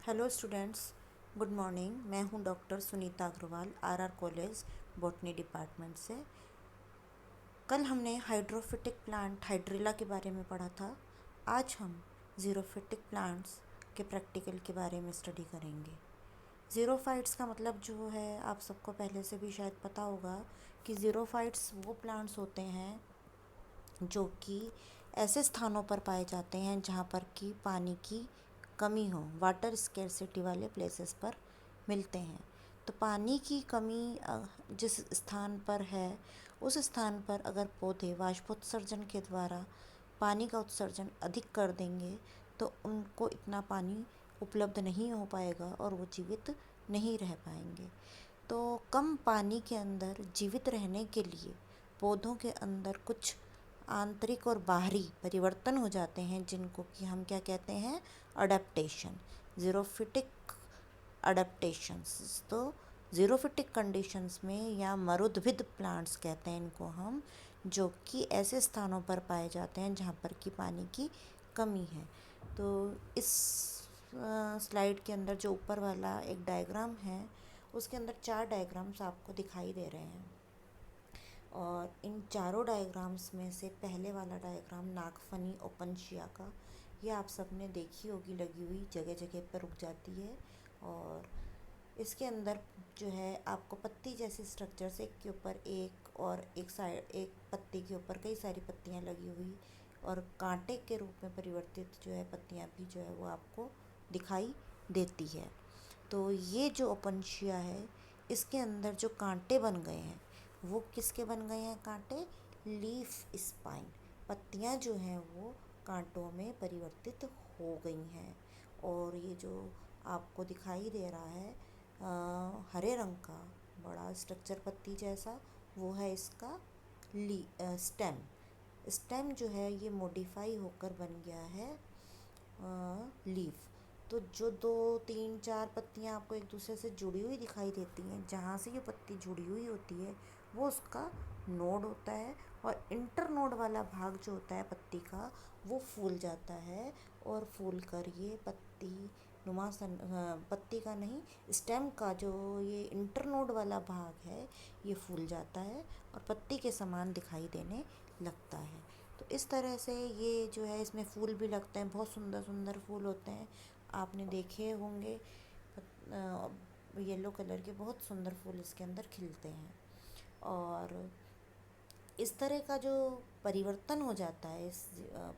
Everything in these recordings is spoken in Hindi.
Hello students, good morning. मैं हूं doctor Sunita Agarwal, RR college botany department से। कल हमने हाइड्रोफिटिक प्लांट हाइड्रिला के बारे में पढ़ा था। आज हम ज़ीरोफिटिक प्लांट्स के प्रैक्टिकल के बारे में स्टडी करेंगे। ज़ीरोफाइट्स का मतलब जो है आप सबको पहले से भी शायद पता होगा कि ज़ीरोफाइट्स वो प्लांट्स होते हैं जो कि ऐसे स्थानों पर पाए जाते हैं जहाँ पर कि पानी की कमी हो, वाटर स्केर्सिटी वाले प्लेसेस पर मिलते हैं। तो पानी की कमी जिस स्थान पर है उस स्थान पर अगर पौधे वाष्पोत्सर्जन के द्वारा पानी का उत्सर्जन अधिक कर देंगे तो उनको इतना पानी उपलब्ध नहीं हो पाएगा और वो जीवित नहीं रह पाएंगे। तो कम पानी के अंदर जीवित रहने के लिए पौधों के अंदर कुछ आंतरिक और बाहरी परिवर्तन हो जाते हैं जिनको कि हम क्या कहते हैं, अडेप्टेशन, ज़ीरोफिटिक अडेप्टेशंस। तो ज़ीरोफिटिक कंडीशंस में या मरुद्भिद प्लांट्स कहते हैं इनको हम, जो कि ऐसे स्थानों पर पाए जाते हैं जहाँ पर कि पानी की कमी है। तो इस स्लाइड के अंदर जो ऊपर वाला एक डायग्राम है उसके अंदर 4 डायग्राम्स आपको दिखाई दे रहे हैं और इन चारों डायग्राम्स में से पहले वाला डायग्राम नागफनी ओपनशिया का, ये आप सबने देखी होगी, लगी हुई जगह जगह पर रुक जाती है और इसके अंदर जो है आपको पत्ती जैसी स्ट्रक्चर्स, एक के ऊपर एक और एक साइड, एक पत्ती के ऊपर कई सारी पत्तियां लगी हुई और कांटे के रूप में परिवर्तित जो है पत्तियां भी जो है वो आपको दिखाई देती है। तो ये जो ओपनशिया है इसके अंदर जो कांटे बन गए हैं वो किसके बन गए हैं कांटे, लीफ स्पाइन, पत्तियां जो हैं वो कांटों में परिवर्तित हो गई हैं। और ये जो आपको दिखाई दे रहा है हरे रंग का बड़ा स्ट्रक्चर पत्ती जैसा, वो है इसका स्टेम। स्टेम जो है ये मॉडिफाई होकर बन गया है लीफ। तो जो 2 3 4 पत्तियां आपको एक दूसरे से जुड़ी हुई दिखाई देती हैं, जहाँ से ये पत्ती जुड़ी हुई होती है वो उसका नोड होता है और इंटर नोड वाला भाग जो होता है पत्ती का वो फूल जाता है और फूल कर ये पत्ती का नहीं, स्टेम का जो ये इंटर नोड वाला भाग है ये फूल जाता है और पत्ती के समान दिखाई देने लगता है। तो इस तरह से ये जो है इसमें फूल भी लगते हैं, बहुत सुंदर सुंदर फूल होते हैं, आपने देखे होंगे। येलो कलर के बहुत सुंदर फूल इसके अंदर खिलते हैं और इस तरह का जो परिवर्तन हो जाता है इस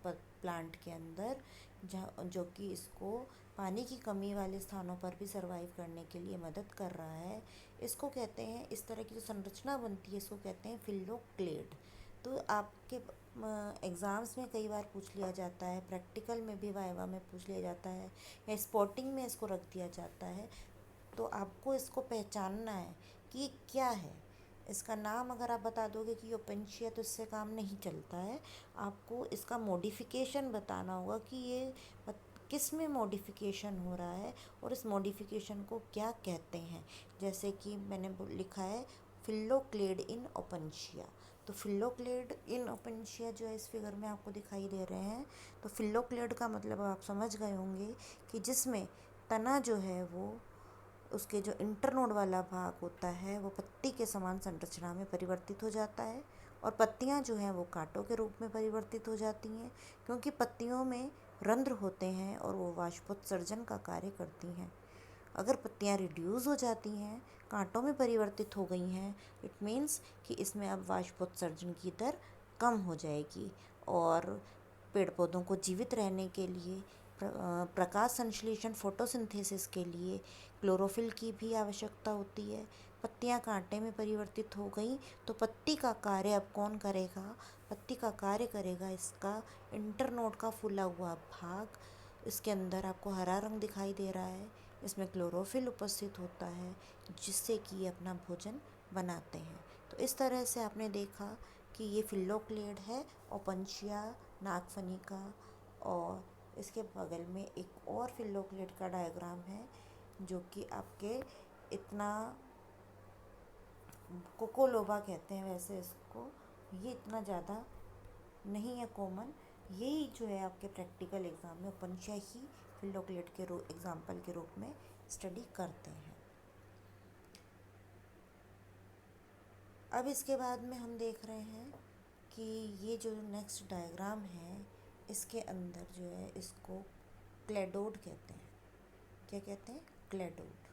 प्लांट के अंदर, जो कि इसको पानी की कमी वाले स्थानों पर भी सरवाइव करने के लिए मदद कर रहा है, इसको कहते हैं, इस तरह की जो संरचना बनती है इसको कहते हैं फिल्लोक्लेड। तो आपके एग्ज़ाम्स में कई बार पूछ लिया जाता है, प्रैक्टिकल में भी वाइवा में पूछ लिया जाता है या स्पॉटिंग में इसको रख दिया जाता है। तो आपको इसको पहचानना है कि ये क्या है। इसका नाम अगर आप बता दोगे कि ओपेंशिया तो इससे काम नहीं चलता है, आपको इसका मॉडिफिकेशन बताना होगा कि ये किस में मॉडिफिकेशन हो रहा है और इस मॉडिफिकेशन को क्या कहते हैं। जैसे कि मैंने लिखा है फिल्लोक्लेड इन ओपेंशिया। तो फिल्लोक्लेड इन ओपेंशिया जो है इस फिगर में आपको दिखाई दे रहे हैं। तो फिल्लोक्लेड का मतलब आप समझ गए होंगे कि जिसमें तना जो है वो, उसके जो इंटरनोड वाला भाग होता है वो पत्ती के समान संरचना में परिवर्तित हो जाता है और पत्तियां जो हैं वो कांटों के रूप में परिवर्तित हो जाती हैं, क्योंकि पत्तियों में रंध्र होते हैं और वो वाष्पोत्सर्जन का कार्य करती हैं। अगर पत्तियां रिड्यूस हो जाती हैं, कांटों में परिवर्तित हो गई हैं, इट मीन्स कि इसमें अब वाष्पोत्सर्जन की दर कम हो जाएगी और पेड़ पौधों को जीवित रहने के लिए प्रकाश संश्लेषण फोटोसिंथेसिस के लिए क्लोरोफिल की भी आवश्यकता होती है। पत्तियां कांटे में परिवर्तित हो गई तो पत्ती का कार्य अब कौन करेगा, पत्ती का कार्य करेगा इसका इंटरनोड का फूला हुआ भाग। इसके अंदर आपको हरा रंग दिखाई दे रहा है, इसमें क्लोरोफिल उपस्थित होता है जिससे कि ये अपना भोजन बनाते हैं। तो इस तरह से आपने देखा कि ये फिल्लोक्लेड है, ओपनशिया नागफनी का। और इसके बगल में एक और फिल्लोक्लेड का डायग्राम है जो कि आपके इतना, कोकोलोबा कहते हैं वैसे इसको, ये इतना ज़्यादा नहीं है कॉमन। यही जो है आपके प्रैक्टिकल एग्ज़ाम में ओपनशिया ही स्टैफिलोकोकस के एग्जाम्पल के रूप में स्टडी करते हैं। अब इसके बाद में हम देख रहे हैं कि ये जो नेक्स्ट डायग्राम है इसके अंदर जो है इसको क्लेडोड कहते हैं। क्या कहते हैं? क्लेडोड।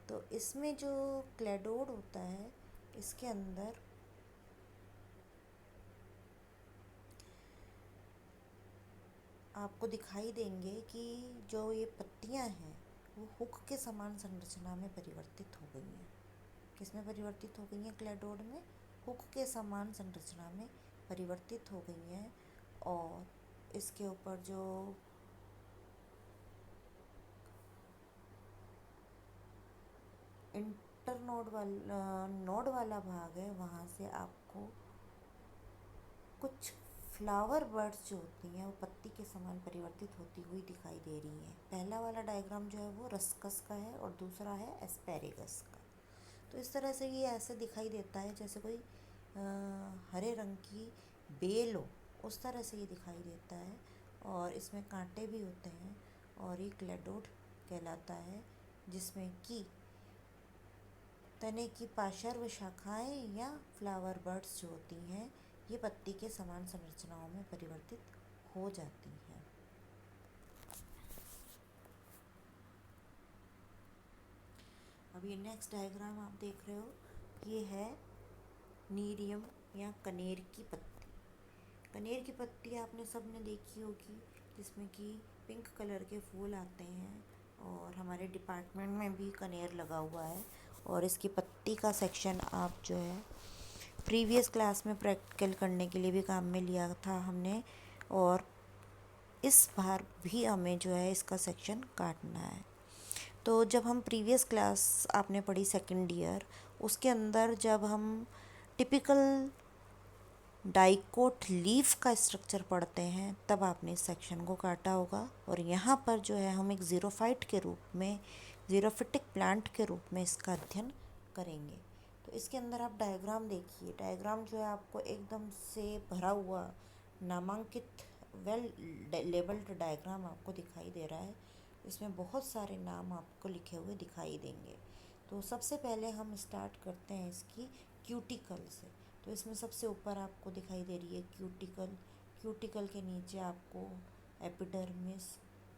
तो इसमें जो क्लेडोड होता है इसके अंदर आपको दिखाई देंगे कि जो ये पत्तियां हैं वो हुक के समान संरचना में परिवर्तित हो गई हैं। किस में परिवर्तित हो गई हैं? क्लेडोड में हुक के समान संरचना में परिवर्तित हो गई हैं। और इसके ऊपर जो नोड वाला भाग है वहाँ से आपको कुछ फ्लावर बर्ड्स जो होती हैं वो पत्ती के समान परिवर्तित होती हुई दिखाई दे रही हैं। पहला वाला डायग्राम जो है वो रस्कस का है और दूसरा है एस्पेरेगस का। तो इस तरह से ये ऐसे दिखाई देता है जैसे कोई हरे रंग की बेल हो, उस तरह से ये दिखाई देता है। और इसमें कांटे भी होते हैं और ये क्लेडोड कहलाता है, जिसमें कि तने की पार्श्व शाखाएं या फ्लावर बर्ड्स जो होती हैं ये पत्ती के समान संरचनाओं में परिवर्तित हो जाती हैं। अब ये नेक्स्ट डायग्राम आप देख रहे हो, ये है नीरियम या कनेर की पत्ती। कनेर की पत्ती आपने सबने देखी होगी, जिसमें कि पिंक कलर के फूल आते हैं और हमारे डिपार्टमेंट में भी कनेर लगा हुआ है। और इसकी पत्ती का सेक्शन आप जो है प्रीवियस क्लास में प्रैक्टिकल करने के लिए भी काम में लिया था हमने, और इस बार भी हमें जो है इसका सेक्शन काटना है। तो जब हम प्रीवियस क्लास आपने पढ़ी सेकंड ईयर, उसके अंदर जब हम टिपिकल डाइकोट लीफ का स्ट्रक्चर पढ़ते हैं तब आपने इस सेक्शन को काटा होगा। और यहाँ पर जो है हम एक ज़ीरोफाइट के रूप में, ज़ीरोफिटिक प्लांट के रूप में इसका अध्ययन करेंगे। तो इसके अंदर आप डायग्राम देखिए, डायग्राम जो है आपको एकदम से भरा हुआ नामांकित वेल लेबल्ड डायग्राम आपको दिखाई दे रहा है। इसमें बहुत सारे नाम आपको लिखे हुए दिखाई देंगे। तो सबसे पहले हम स्टार्ट करते हैं इसकी क्यूटिकल से। तो इसमें सबसे ऊपर आपको दिखाई दे रही है क्यूटिकल। क्यूटिकल के नीचे आपको एपिडर्मिस,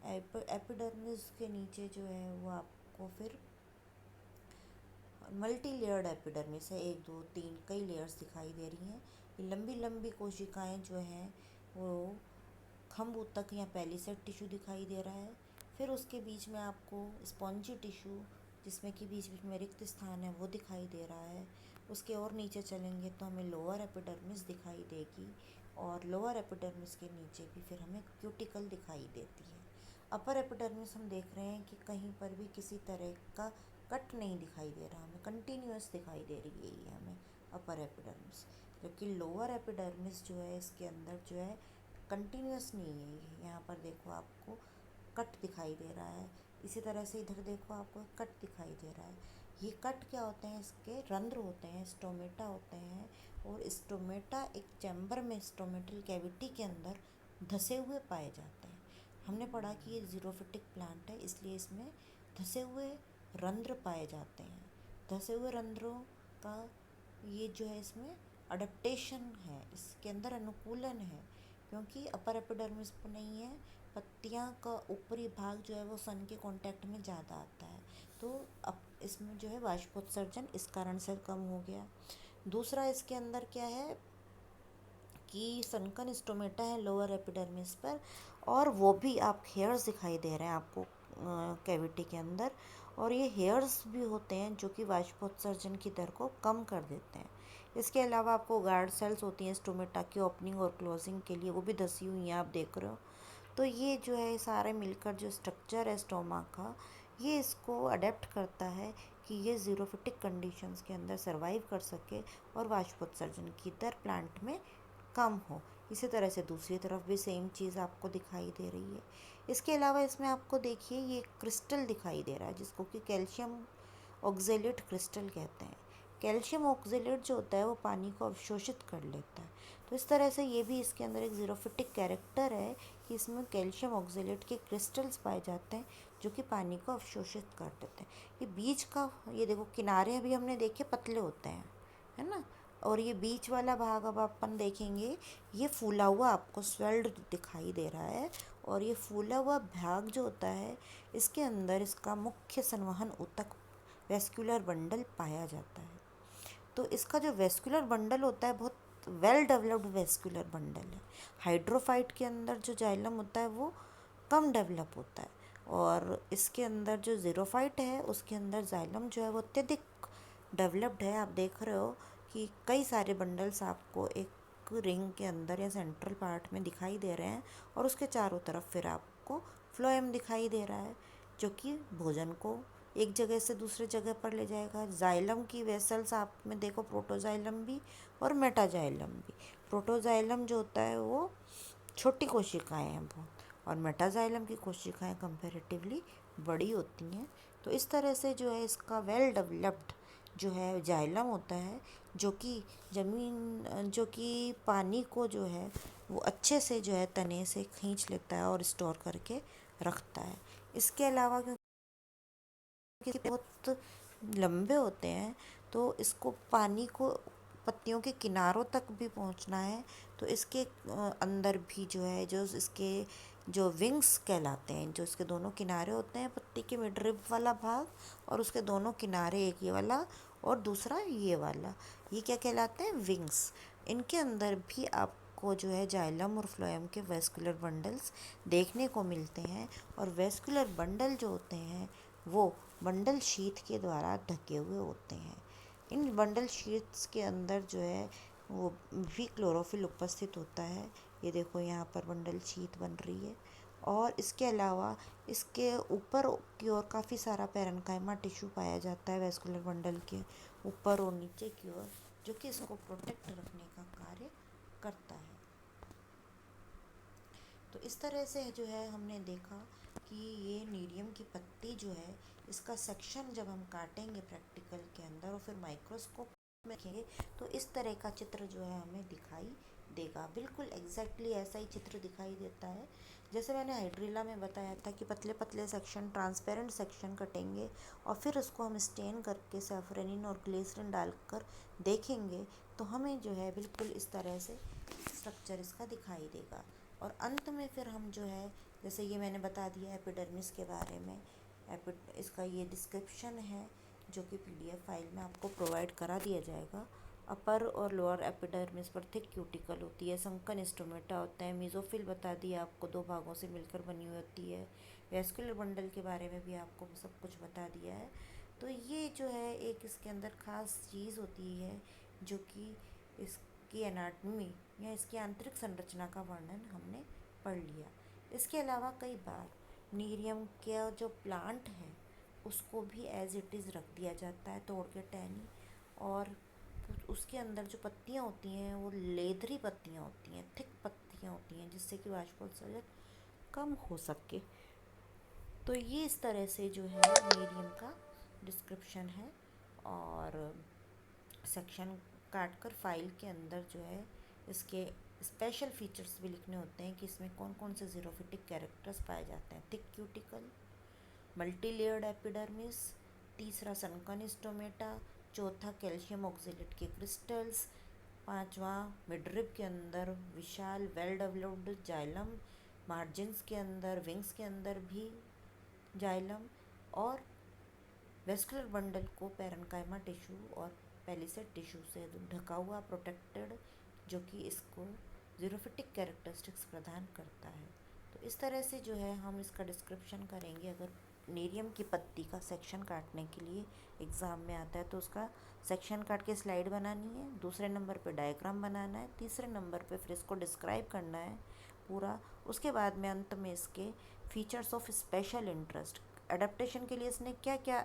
एपिडर्मिस के नीचे जो है वो आपको फिर मल्टी लेयर्ड एपिडर्मिस है, 1 2 3 कई लेयर्स दिखाई दे रही हैं। ये लंबी लंबी कोशिकाएं जो हैं वो खंभ ऊतक या पैलिसेड टिश्यू दिखाई दे रहा है। फिर उसके बीच में आपको स्पॉन्जी टिश्यू, जिसमें कि बीच बीच में रिक्त स्थान है, वो दिखाई दे रहा है। उसके और नीचे चलेंगे तो हमें लोअर एपिडर्मिस दिखाई देगी, और लोअर एपिडर्मिस के नीचे भी फिर हमें क्यूटिकल दिखाई देती है। अपर एपिडर्मिस हम देख रहे हैं कि कहीं पर भी किसी तरह का कट नहीं दिखाई दे रहा, हमें कंटिन्यूअस दिखाई दे रही है ये हमें अपर एपिडर्मिस। जबकि लोअर एपिडर्मिस जो है इसके अंदर जो है कंटिन्यूअस नहीं है। यहाँ पर देखो आपको कट दिखाई दे रहा है, इसी तरह से इधर देखो आपको कट दिखाई दे रहा है। ये कट क्या होते हैं? इसके रंध्र होते हैं, स्टोमेटा होते हैं। और स्टोमेटा एक चैम्बर में, स्टोमेटल कैविटी के अंदर धसे हुए पाए जाते हैं। हमने पढ़ा कि ये ज़ीरोफिटिक प्लांट है, इसलिए इसमें धसे हुए रंध्र पाए जाते हैं। धसे हुए रंध्रों का ये जो है इसमें अडेप्टेशन है, इसके अंदर अनुकूलन है, क्योंकि अपर एपिडर्मिस पर नहीं है। पत्तियां का ऊपरी भाग जो है वो सन के कांटेक्ट में ज़्यादा आता है, तो अब इसमें जो है वाष्पोत्सर्जन इस कारण से कम हो गया। दूसरा इसके अंदर क्या है कि सनकन स्टोमेटा है लोअर एपिडर्मिस पर, और वो भी आप हेयर्स दिखाई दे रहे हैं आपको कैविटी के अंदर। और ये हेयर्स भी होते हैं जो कि वाष्पोत्सर्जन की दर को कम कर देते हैं। इसके अलावा आपको गार्ड सेल्स होती हैं स्टोमेटा की ओपनिंग और क्लोजिंग के लिए, वो भी धसी हुई हैं, आप देख रहे हो। तो ये जो है सारे मिलकर जो स्ट्रक्चर है स्टोमा का, ये इसको अडेप्ट करता है कि ये ज़ीरोफिटिक कंडीशंस के अंदर सर्वाइव कर सके और वाष्पोत्सर्जन की दर प्लांट में कम हो। इसी तरह से दूसरी तरफ भी सेम चीज़ आपको दिखाई दे रही है। इसके अलावा इसमें आपको देखिए ये क्रिस्टल दिखाई दे रहा है, जिसको कि कैल्शियम ऑक्जेलेट क्रिस्टल कहते हैं। कैल्शियम ऑक्जेलेट जो होता है वो पानी को अवशोषित कर लेता है। तो इस तरह से ये भी इसके अंदर एक ज़ीरोफिटिक कैरेक्टर है कि इसमें कैल्शियम ऑक्जेलेट के क्रिस्टल्स पाए जाते हैं जो कि पानी को अवशोषित कर देते हैं। ये बीच का, ये देखो किनारे अभी हमने देखे पतले होते हैं, है ना, और ये बीच वाला भाग अब अपन देखेंगे ये फूला हुआ आपको स्वेल्ड दिखाई दे रहा है। और ये फूला हुआ भाग जो होता है इसके अंदर इसका मुख्य संवहन ऊतक वेस्कुलर बंडल पाया जाता है। तो इसका जो वेस्कुलर बंडल होता है बहुत वेल डेवलप्ड वेस्कुलर बंडल है। हाइड्रोफाइट के अंदर जो जाइलम होता है वो कम डेवलप होता है, और इसके अंदर जो ज़ीरोफाइट है उसके अंदर जाइलम जो है वो अत्यधिक डेवलप्ड है। आप देख रहे हो कि कई सारे बंडल्स आपको एक रिंग के अंदर या सेंट्रल पार्ट में दिखाई दे रहे हैं, और उसके चारों तरफ फिर आपको फ्लोएम दिखाई दे रहा है जो कि भोजन को एक जगह से दूसरे जगह पर ले जाएगा। जाइलम की वेसल्स आप में देखो, प्रोटोजाइलम भी और मेटाजाइलम भी। प्रोटोजाइलम जो होता है वो छोटी कोशिकाएं हैं बहुत, और मेटाजाइलम की कोशिकाएं कंपैरेटिवली बड़ी होती हैं। तो इस तरह से जो है इसका वेल डेवलप्ड जो है जाइलम होता है जो कि पानी को जो है वो अच्छे से जो है तने से खींच लेता है और स्टोर करके रखता है। इसके अलावा क्योंकि बहुत लंबे होते हैं तो इसको पानी को पत्तियों के किनारों तक भी पहुंचना है, तो इसके अंदर भी जो है जो इसके जो विंग्स कहलाते हैं, जो इसके दोनों किनारे होते हैं पत्ती के मिडरिब वाला भाग, और उसके दोनों किनारे, एक ये वाला और दूसरा ये वाला, ये क्या कहलाते हैं, विंग्स। इनके अंदर भी आपको जो है जाइलम और फ्लोएम के वेस्कुलर बंडल्स देखने को मिलते हैं। और वेस्कुलर बंडल जो होते हैं वो बंडल शीथ के द्वारा ढके हुए होते हैं। इन बंडल शीट्स के अंदर जो है वो भी क्लोरोफिल उपस्थित होता है। ये देखो यहाँ पर बंडल शीट बन रही है। और इसके अलावा इसके ऊपर की ओर काफ़ी सारा पैरेन्काइमा टिश्यू पाया जाता है वेस्कुलर बंडल के ऊपर और नीचे की ओर, जो कि इसको प्रोटेक्ट रखने का कार्य करता है। तो इस तरह से जो है हमने देखा कि ये नीरियम की पत्ती जो है इसका सेक्शन जब हम काटेंगे प्रैक्टिकल के अंदर और फिर माइक्रोस्कोप में देखेंगे तो इस तरह का चित्र जो है हमें दिखाई देगा। बिल्कुल एग्जैक्टली ऐसा ही चित्र दिखाई देता है जैसे मैंने हाइड्रिला में बताया था कि पतले पतले सेक्शन, ट्रांसपेरेंट सेक्शन कटेंगे और फिर उसको हम स्टेन करके सैफरनिन और ग्लिसरीन डालकर देखेंगे तो हमें जो है बिल्कुल इस तरह से स्ट्रक्चर इसका दिखाई देगा। और अंत में फिर हम जो है जैसे ये मैंने बता दिया एपिडर्मिस के बारे में, इसका ये डिस्क्रिप्शन है जो कि PDF फाइल में आपको प्रोवाइड करा दिया जाएगा। अपर और लोअर एपिडर्मिस पर थिक क्यूटिकल होती है, संकन स्टोमेटा होता है, मीजोफिल बता दिया आपको, 2 भागों से मिलकर बनी हुई होती है। वेस्कुलर बंडल के बारे में भी आपको सब कुछ बता दिया है। तो ये जो है एक इसके अंदर ख़ास चीज़ होती है जो कि इसकी एनाटमी या इसकी आंतरिक संरचना का वर्णन हमने पढ़ लिया। इसके अलावा कई बार नीरियम का जो प्लांट है उसको भी एज इट इज़ रख दिया जाता है तोड़ के टहनी, और उसके अंदर जो पत्तियाँ होती हैं वो लेदरी पत्तियाँ होती हैं, थिक पत्तियाँ होती हैं, जिससे कि वाष्पोत्सर्जन कम हो सके। तो ये इस तरह से जो है नीरियम का डिस्क्रिप्शन है। और सेक्शन काट कर फाइल के अंदर जो है इसके स्पेशल फीचर्स भी लिखने होते हैं कि इसमें कौन कौन से ज़ीरोफिटिक कैरेक्टर्स पाए जाते हैं। Thick cuticle, multi layered epidermis, तीसरा सनकन स्टोमेटा, चौथा कैल्शियम ऑक्जेलेट के क्रिस्टल्स, पांचवा मिडरिब के अंदर विशाल वेल डेवलप्ड जाइलम, मार्जिन्स के अंदर, विंग्स के अंदर भी जाइलम, और वेस्कुलर बंडल को पैरेन्काइमा टिश्यू और पेलिसेड टिश्यू से ढका हुआ प्रोटेक्टेड, जो कि इसको ज़ीरोफिटिक कैरेक्टरिस्टिक्स प्रदान करता है। तो इस तरह से जो है हम इसका डिस्क्रिप्शन करेंगे। अगर नीरियम की पत्ती का सेक्शन काटने के लिए एग्ज़ाम में आता है तो उसका सेक्शन काट के स्लाइड बनानी है, दूसरे नंबर पे डायग्राम बनाना है, तीसरे नंबर पे फिर इसको डिस्क्राइब करना है पूरा। उसके बाद में अंत में इसके features of special interest, adaptation के लिए इसने क्या क्या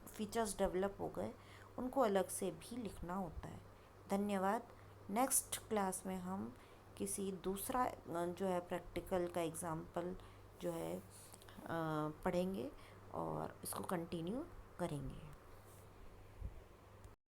फीचर्स डेवलप हो गए उनको अलग से भी लिखना होता है। धन्यवाद। नेक्स्ट क्लास में हम किसी दूसरा जो है प्रैक्टिकल का एग्ज़ाम्पल जो है पढ़ेंगे और इसको कंटिन्यू करेंगे।